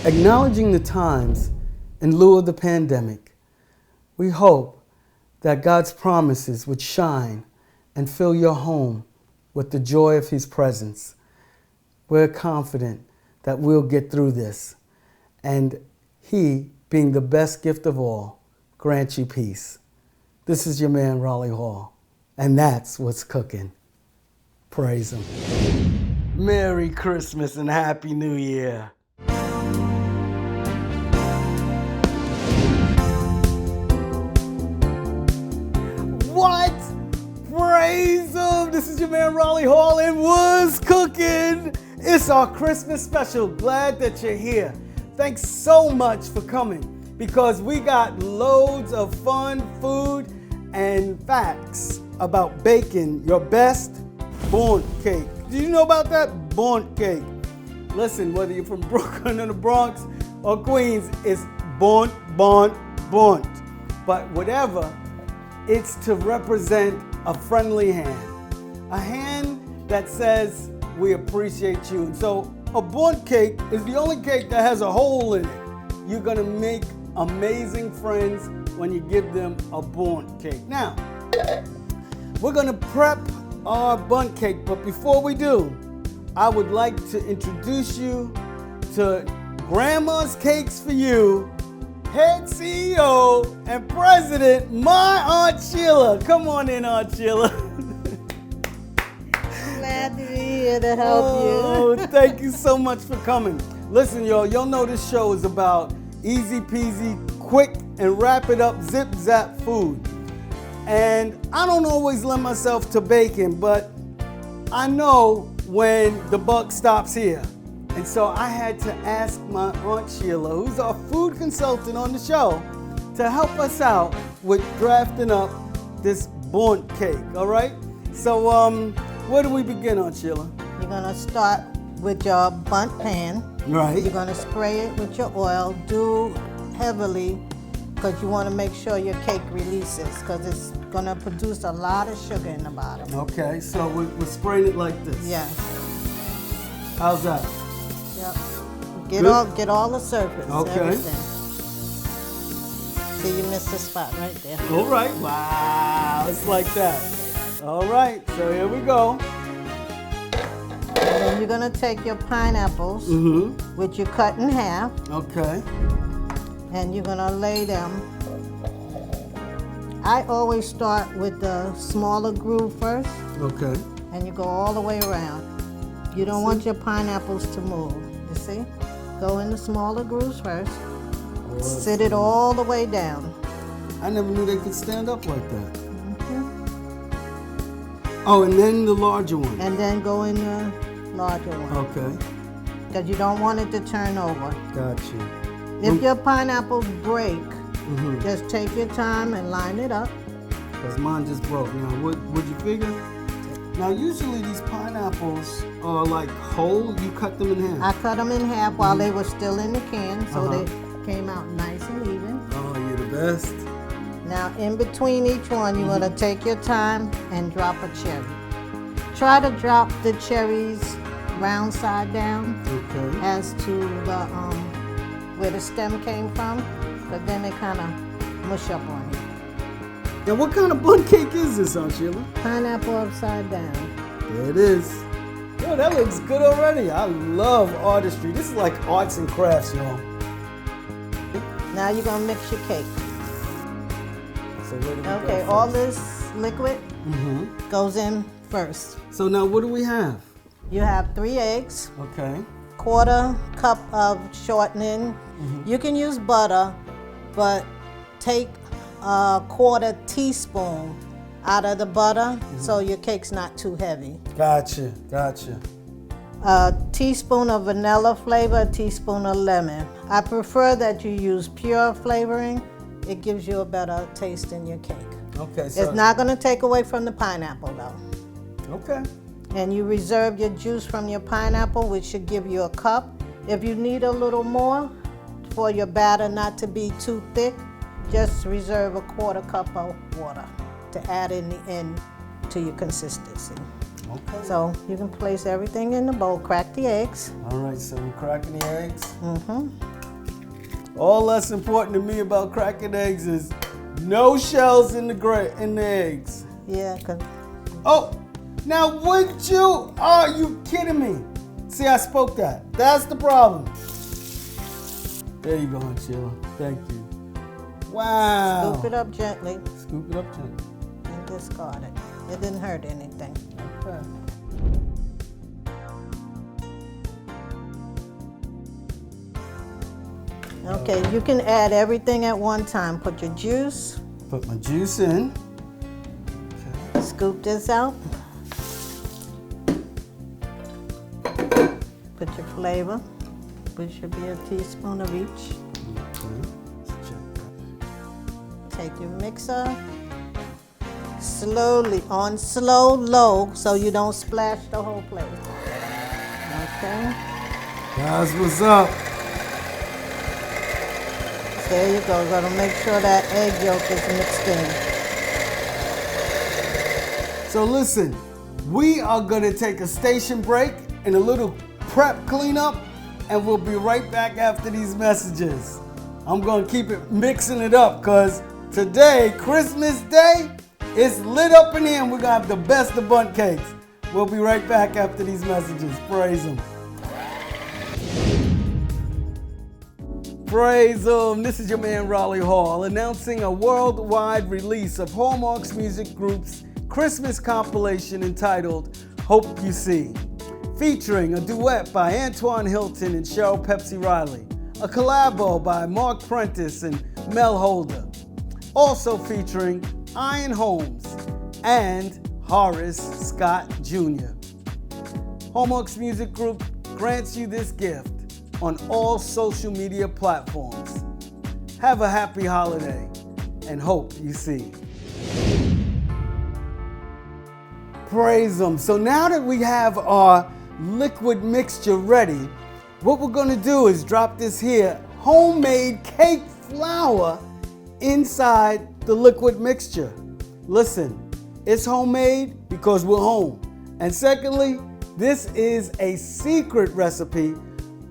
Acknowledging the times in lieu of the pandemic, we hope that God's promises would shine and fill your home with the joy of His presence. We're confident that we'll get through this, and He, being the best gift of all, grant you peace. This is your man, Raleighall, and that's what's cooking. Praise Him. Merry Christmas and Happy New Year. What? Praise Him. This is your man, Raleighall, and what's cooking? It's our Christmas special. Glad that you're here. Thanks so much for coming, because we got loads of fun food and facts about baking your best Bundt cake. Did you know about that? Bundt cake. Listen, whether you're from Brooklyn or the Bronx or Queens, it's Bundt, Bundt, Bundt. But whatever, it's to represent a friendly hand. A hand that says, we appreciate you. And so a Bundt cake is the only cake that has a hole in it. You're gonna make amazing friends when you give them a Bundt cake. Now, we're gonna prep our Bundt cake, but before we do, I would like to introduce you to Grandma's Cakes for You, head CEO and president, my Aunt Sheila. Come on in, Aunt Sheila. Glad to be here to help Oh, thank you so much for coming. Listen, y'all know this show is about easy peasy, quick and wrap it up, zip zap food. And I don't always lend myself to baking, but I know when the buck stops here. And so I had to ask my Aunt Sheila, who's our food consultant on the show, to help us out with drafting up this Bundt cake, all right? So where do we begin, Aunt Sheila? You're gonna start with your Bundt pan. Right. You're gonna spray it with your oil. Do heavily, because you want to make sure your cake releases, because it's gonna produce a lot of sugar in the bottom. Okay, so we're spraying it like this. Yeah. How's that? Yep. Get all the surface. Okay. Everything. See, you missed the spot right there. All right. Wow, it's like that. All right, so here we go. And then you're gonna take your pineapples, which you cut in half, Okay. and you're gonna lay them. I always start with the smaller groove first, Okay. and you go all the way around. You don't want your pineapples to move, you see? Go in the smaller grooves first. Sit it all the way down. I never knew they could stand up like that. Oh, and then the larger one. And then go in the larger one, Okay. because you don't want it to turn over. Got you. If your pineapples break, just take your time and line it up. Because mine just broke. Now, would you figure? Now, usually these pineapples are like whole. You cut them in half. I cut them in half while they were still in the can, so they came out nice and even. Oh, you're the best. Now, in between each one, you want to take your time and drop a cherry. Try to drop the cherries round side down Okay. as to the where the stem came from, but then they kind of mush up on you. Now, what kind of Bundt cake is this, Aunt Sheila? Pineapple upside down. There it is. Yo, that looks good already. I love artistry. This is like arts and crafts, y'all. Now you're gonna mix your cake. So where do we Okay, go all first? this liquid goes in first. So now what do we have? You have 3 eggs, Okay. 1/4 cup of shortening. You can use butter, but take a 1/4 teaspoon out of the butter so your cake's not too heavy. Gotcha. A teaspoon of vanilla flavor, a teaspoon of lemon. I prefer that you use pure flavoring. It gives you a better taste in your cake. Okay, so It's not gonna take away from the pineapple though. okay. And you reserve your juice from your pineapple, which should give you a cup. If you need a little more for your batter not to be too thick, just reserve a 1/4 cup of water to add in the end to your consistency. Okay. So you can place everything in the bowl, crack the eggs. All right, so we're cracking the eggs. All that's important to me about cracking eggs is no shells in the eggs. Yeah, 'cause Oh, now wouldn't you? Are you kidding me? See, I spoke that. That's the problem. There you go, Aunt Sheila. Thank you. Wow. scoop it up gently Scoop it up gently. and discard it. It didn't hurt anything. Okay. Okay, you can add everything at one time. Put your juice, Put my juice in. scoop this out. Put your flavor, which should be a teaspoon of each. Okay. Let's check that. Take your mixer, slowly, on slow, low, so you don't splash the whole plate. Okay, That's what's up. there you go. Gotta make sure that egg yolk is mixed in. So listen, we are gonna take a station break and a little prep cleanup, and we'll be right back after these messages. I'm gonna keep it mixing it up because today, Christmas Day, it's lit up in here and we're gonna have the best of Bundt Cakes. We'll be right back after these messages. Praise them. Praise them. This is your man Raleighall announcing a worldwide release of Hallmark's Music Group's Christmas compilation entitled Hope You See, featuring a duet by Antoine Hilton and Cheryl Pepsi Riley, a collabo by Mark Prentice and Mel Holder, also featuring Ian Holmes and Horace Scott Jr. Hallmark's Music Group grants you this gift on all social media platforms. Have a happy holiday and hope you see. Praise them. So now that we have our liquid mixture ready, what we're gonna do is drop this here homemade cake flour inside the liquid mixture. Listen, it's homemade because we're home. And secondly, this is a secret recipe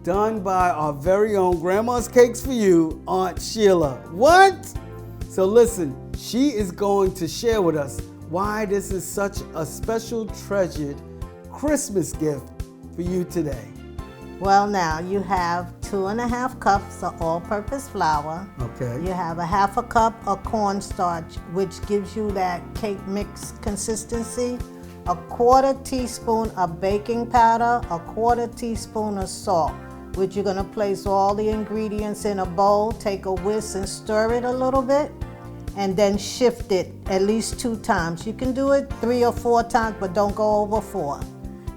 done by our very own Grandma's Cakes for You, Aunt Sheila. What? So listen, she is going to share with us why this is such a special treasured Christmas gift for you today. Well, now you have 2.5 cups of all-purpose flour. Okay. You have a 1/2 cup of cornstarch, which gives you that cake mix consistency. A 1/4 teaspoon of baking powder, a 1/4 teaspoon of salt, which you're gonna place all the ingredients in a bowl, take a whisk and stir it a little bit, and then shift it at least 2 times. You can do it 3 or 4 times, but don't go over 4.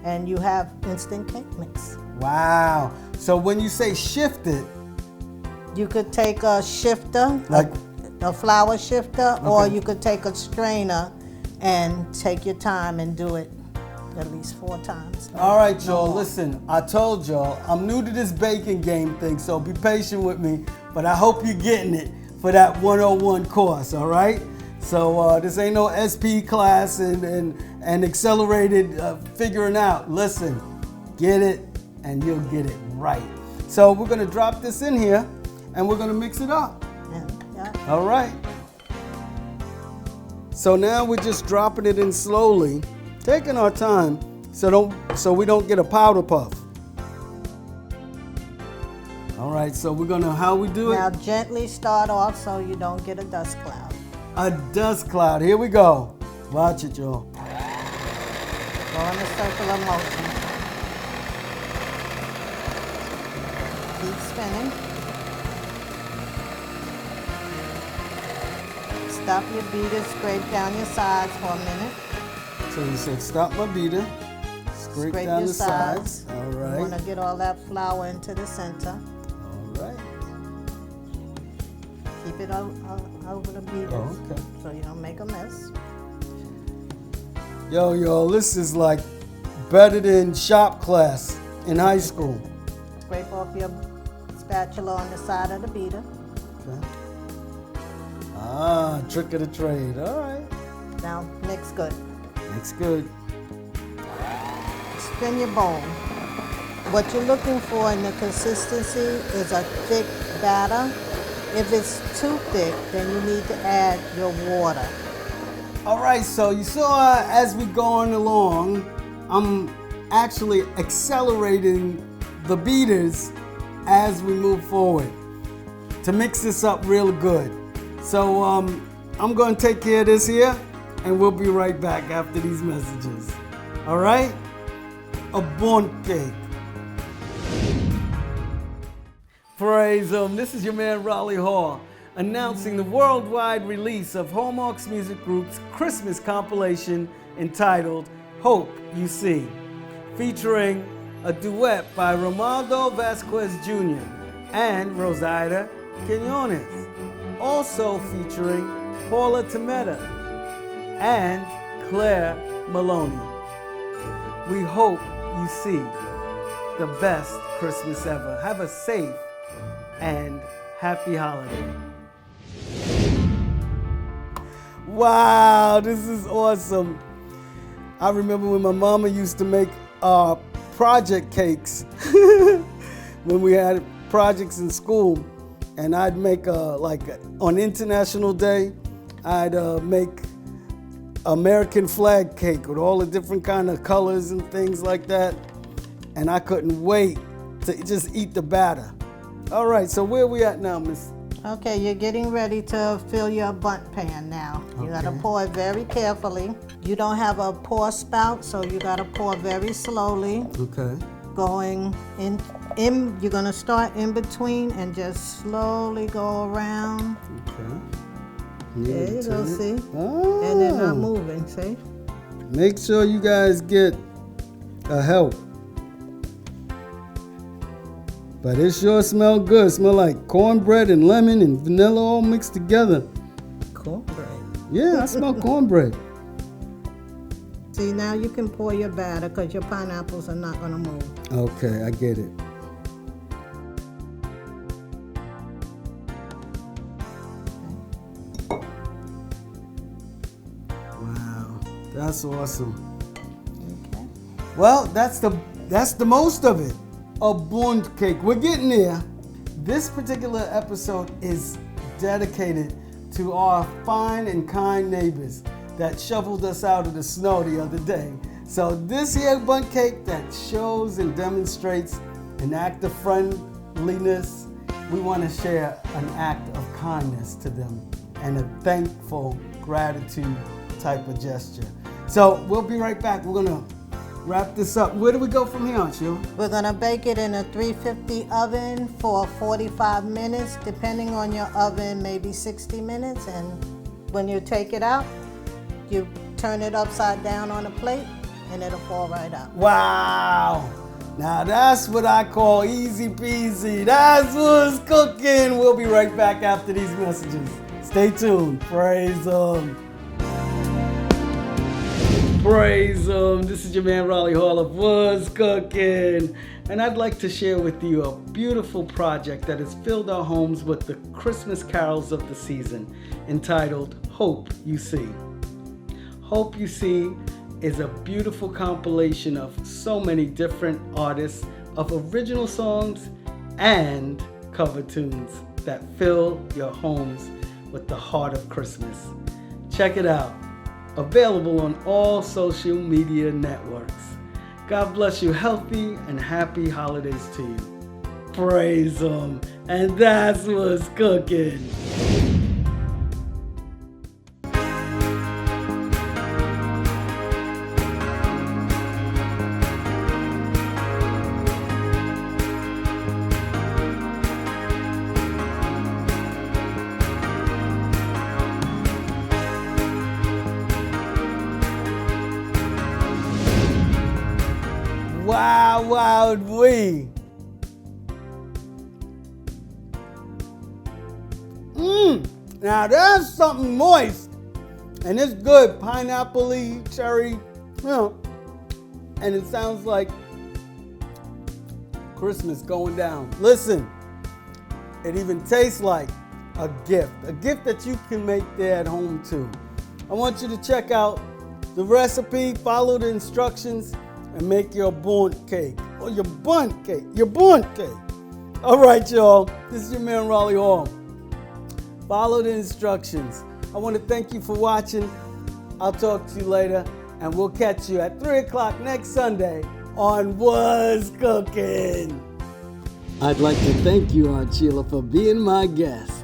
And you have instant cake mix. Wow. So when you say shift it, You could take a shifter, Like- a flour shifter, or Okay. you could take a strainer and take your time and do it at least 4 times. all right, No y'all, more. listen, I told y'all, I'm new to this baking game thing, so be patient with me, but I hope you're getting it for that 101 course, all right? So this ain't no SP class and accelerated figuring out. Listen, get it and you'll get it right. So we're gonna drop this in here and we're gonna mix it up. Yeah. All right. So now we're just dropping it in slowly, taking our time so we don't get a powder puff. All right, so we're gonna, how we do it? Now gently start off so you don't get a dust cloud. A dust cloud, here we go. Watch it, y'all. Go in a circular motion. Keep spinning. Stop your beater, scrape down your sides for a minute. So you said stop my beater, scrape down your the sides. All You want right, to get all that flour into the center. all right. Keep it over the beater Oh, okay. so you don't make a mess. Yo, this is like better than shop class in high school. Scrape off your spatula on the side of the beater. Okay. Trick of the trade. All right. Now mix good. Looks good. in your bowl. What you're looking for in the consistency is a thick batter. If it's too thick, then you need to add your water. All right, so you saw as we going along, I'm actually accelerating the beaters as we move forward to mix this up real good. So I'm going to take care of this here, and we'll be right back after these messages. All right? A Bundt cake. Praise Him. This is your man Raleighall announcing the worldwide release of Hallmark's Music Group's Christmas compilation entitled Hope You See, featuring a duet by Romaldo Vasquez Jr. and Rosida Quinones, also featuring Paula Tometa and Claire Maloney. We hope you see the best Christmas ever. Have a safe and happy holiday. Wow, this is awesome. I remember when my mama used to make project cakes when we had projects in school, and I'd make on International Day, I'd make American flag cake with all the different kind of colors and things like that, and I couldn't wait to just eat the batter. All right, so where are we at now, Miss? Okay, you're getting ready to fill your bundt pan now. You gotta pour it very carefully. You don't have a pour spout, so you gotta pour very slowly. Okay. Going in, you're gonna start in between and just slowly go around. Okay. There you go, see? Oh. And then I'm moving, see? Make sure you guys get a help. But it sure smell good. Smell like cornbread and lemon and vanilla all mixed together. Cornbread. Yeah, I smell cornbread. See, now you can pour your batter because your pineapples are not gonna move. Okay, I get it. Wow, that's awesome. Okay. Well, that's the most of it. A Bundt cake. We're getting there. This particular episode is dedicated to our fine and kind neighbors that shoveled us out of the snow the other day. So this here Bundt cake that shows and demonstrates an act of friendliness, we want to share an act of kindness to them and a thankful gratitude type of gesture. So we'll be right back. We're going to wrap this up. Where do we go from here, Aunt Sheila? We're gonna bake it in a 350 oven for 45 minutes, depending on your oven, maybe 60 minutes. And when you take it out, you turn it upside down on a plate and it'll fall right out. Wow. Now that's what I call easy peasy. That's what's cooking. We'll be right back after these messages. Stay tuned. Praise Him. Praise Him. This is your man Raleighall of What's Cookin'. And I'd like to share with you a beautiful project that has filled our homes with the Christmas carols of the season, entitled Hope You See. Hope You See is a beautiful compilation of so many different artists of original songs and cover tunes that fill your homes with the heart of Christmas. Check it out. Available on all social media networks. God bless you. Healthy and happy holidays to you. Praise Him. And that's what's cooking. Wow, wow, we. Now that's something moist. And it's good, pineapple-y, cherry, and it sounds like Christmas going down. Listen, it even tastes like a gift that you can make there at home too. I want you to check out the recipe, follow the instructions, and make your Bundt cake or your Bundt cake, your Bundt cake. All right, y'all. This is your man Raleighall. Follow the instructions. I want to thank you for watching. I'll talk to you later, and we'll catch you at 3 o'clock next Sunday on Was Cookin'. I'd like to thank you, Aunt Sheila, for being my guest.